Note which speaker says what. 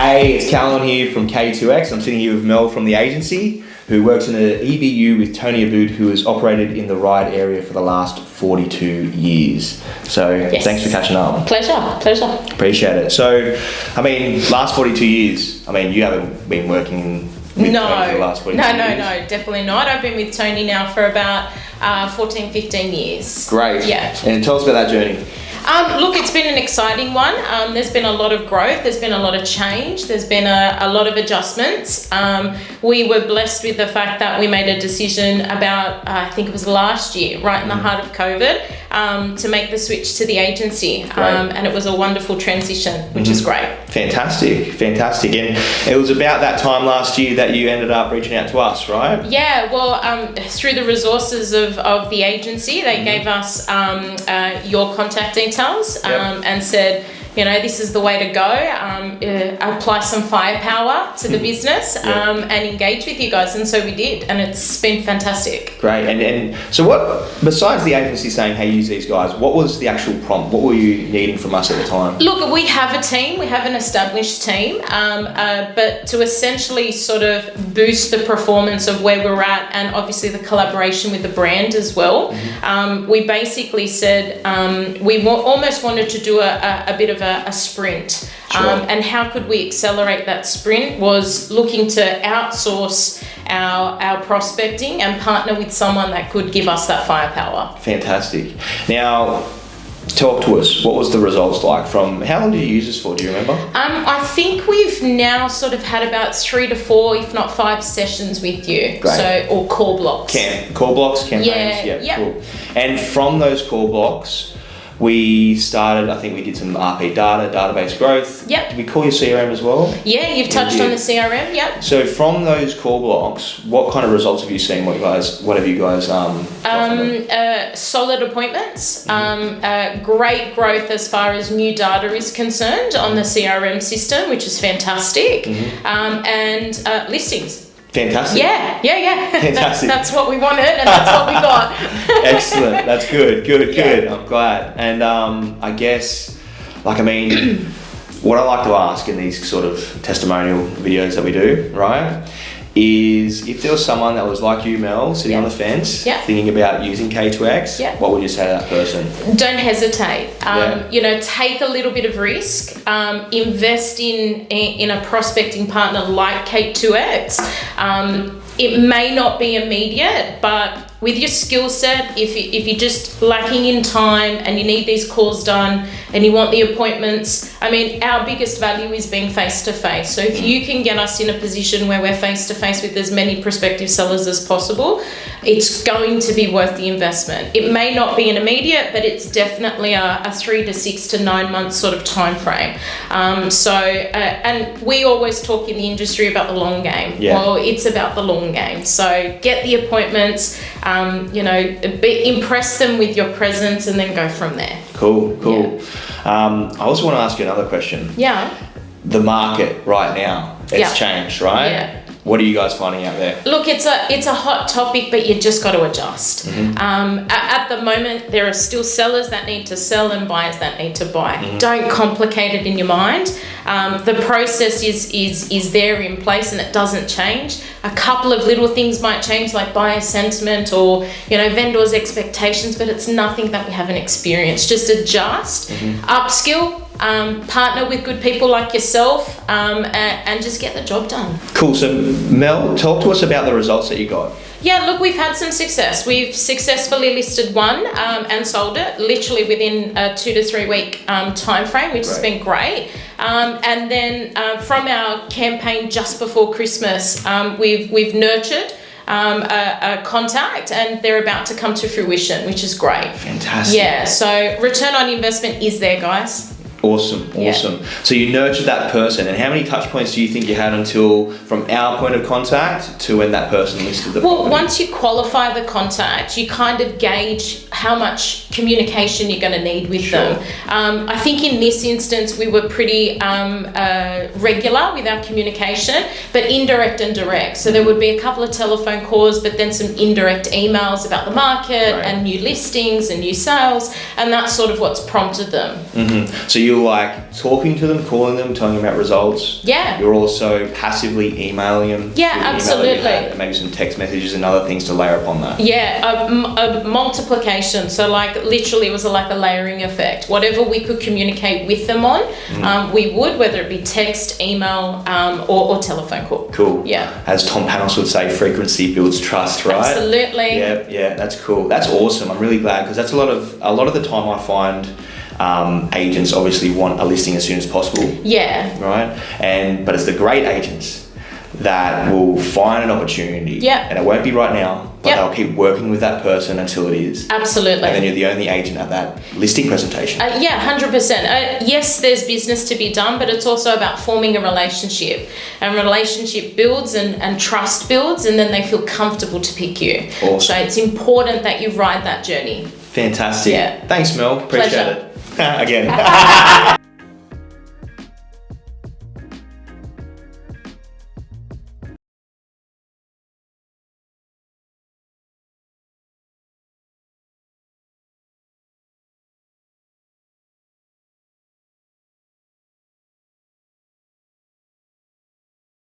Speaker 1: Hey, it's Callan here from K2X. I'm sitting here with Mel from the agency, who works in an EBU with Tony Aboud, who has operated in the ride area for the last 42 years. So yes. Thanks for catching up.
Speaker 2: Pleasure.
Speaker 1: Appreciate it. So, I mean, last 42 years, I mean, you haven't been working with Tony for the last 42 years?
Speaker 2: No, definitely not. I've been with Tony now for about 14, 15 years.
Speaker 1: Great.
Speaker 2: Yeah.
Speaker 1: And tell us about that journey.
Speaker 2: Look, it's been an exciting one. There's been a lot of growth. There's been a lot of change. There's been a lot of adjustments. We were blessed with the fact that we made a decision about, I think it was last year, right in the heart of COVID, to make the switch to the agency. And it was a wonderful transition, which is great.
Speaker 1: Fantastic. And it was about that time last year that you ended up reaching out to us, right?
Speaker 2: Yeah, well, through the resources of the agency, they gave us your contact details. And said, you know, this is the way to go, apply some firepower to the business and engage with you guys. And so we did, and it's been fantastic.
Speaker 1: Great. And so what, besides the agency saying, hey, use these guys, what was the actual prompt? What were you needing from us at the time?
Speaker 2: Look, we have a team, we have an established team, but to essentially sort of boost the performance of where we're at, and obviously the collaboration with the brand as well, we basically said we almost wanted to do a bit of a sprint.
Speaker 1: Sure.
Speaker 2: And how could we accelerate that sprint was looking to outsource our prospecting and partner with someone that could give us that firepower.
Speaker 1: Fantastic. Now, talk to us. What was the results like from, how long did you use this for? Do you remember?
Speaker 2: I think we've now sort of had about 3 to 4, if not 5 sessions with you.
Speaker 1: Great.
Speaker 2: So, or call blocks.
Speaker 1: Call blocks, campaigns?
Speaker 2: Yeah.
Speaker 1: Cool. And from those call blocks, we started, I think we did some RP data, database growth.
Speaker 2: Yep.
Speaker 1: Did we call your CRM as well?
Speaker 2: Yeah, you've touched on the CRM, yep.
Speaker 1: So from those call blocks, what kind of results have you seen? What have you guys
Speaker 2: solid appointments, great growth as far as new data is concerned on the CRM system, which is fantastic, and listings.
Speaker 1: Fantastic.
Speaker 2: Yeah.
Speaker 1: Fantastic.
Speaker 2: That's what we wanted, and that's what we got.
Speaker 1: Excellent. That's good. I'm glad. And I guess, what I like to ask in these sort of testimonial videos that we do, right, is if there was someone that was like you, Mel, sitting on the fence, thinking about using K2X, what would you say to that person?
Speaker 2: Don't hesitate. You know, take a little bit of risk. Invest in a prospecting partner like K2X. It may not be immediate, but with your skill set, if you're just lacking in time and you need these calls done and you want the appointments, I mean, our biggest value is being face-to-face. So if you can get us in a position where we're face-to-face with as many prospective sellers as possible, it's going to be worth the investment. It may not be an immediate, but it's definitely a 3 to 6 to 9 months sort of time frame. And we always talk in the industry about the long game. Yeah. Well, it's about the long game. So get the appointments, impress them with your presence, and then go from there.
Speaker 1: Cool. Yeah. I also want to ask you another question.
Speaker 2: Yeah.
Speaker 1: The market right now, it's changed, right?
Speaker 2: Yeah.
Speaker 1: What are you guys finding out there?
Speaker 2: Look, it's a hot topic, but you just got to adjust. At the moment, there are still sellers that need to sell and buyers that need to buy. Don't complicate it in your mind. The process is there in place and it doesn't change. A couple of little things might change, like buyer sentiment or vendors' expectations, but it's nothing that we haven't experienced. Just adjust, upskill. Partner with good people like yourself, and just get the job done. Cool.
Speaker 1: So Mel, talk to us about the results that you got.
Speaker 2: Yeah, look, we've had some success. We've successfully listed one and sold it literally within a 2 to 3 week time frame, which has been great. And then from our campaign just before Christmas, we've nurtured a contact, and they're about to come to fruition, which is great.
Speaker 1: Fantastic.
Speaker 2: Yeah, so return on investment is there, guys.
Speaker 1: Awesome. So you nurtured that person, and how many touch points do you think you had until from our point of contact to when that person listed the property?
Speaker 2: Once you qualify the contact, you kind of gauge how much communication you're going to need with them. I think in this instance we were pretty regular with our communication, but indirect and direct. So there would be a couple of telephone calls, but then some indirect emails about the market and new listings and new sales, and that's sort of what's prompted them.
Speaker 1: So you feel like talking to them, calling them, telling them about results.
Speaker 2: Yeah.
Speaker 1: You're also passively emailing them.
Speaker 2: Yeah,
Speaker 1: through the email that you
Speaker 2: absolutely.
Speaker 1: had, and maybe some text messages and other things to layer upon that.
Speaker 2: Yeah, a multiplication. So like literally it was like a layering effect. Whatever we could communicate with them on, we would, whether it be text, email, or telephone call.
Speaker 1: Cool.
Speaker 2: Yeah.
Speaker 1: As Tom Panos would say, frequency builds trust, right?
Speaker 2: Absolutely.
Speaker 1: Yeah, that's cool. That's awesome. I'm really glad, because that's a lot of the time I find agents obviously want a listing as soon as possible.
Speaker 2: Yeah.
Speaker 1: Right? But it's the great agents that will find an opportunity.
Speaker 2: Yeah.
Speaker 1: And it won't be right now, but they'll keep working with that person until it is.
Speaker 2: Absolutely.
Speaker 1: And then you're the only agent at that listing presentation.
Speaker 2: Yeah, 100%. Yes, there's business to be done, but it's also about forming a relationship. And relationship builds and trust builds, and then they feel comfortable to pick you.
Speaker 1: Awesome.
Speaker 2: So it's important that you ride that journey.
Speaker 1: Fantastic.
Speaker 2: Yeah.
Speaker 1: Thanks, Mel. Appreciate
Speaker 2: Pleasure.
Speaker 1: it. Again.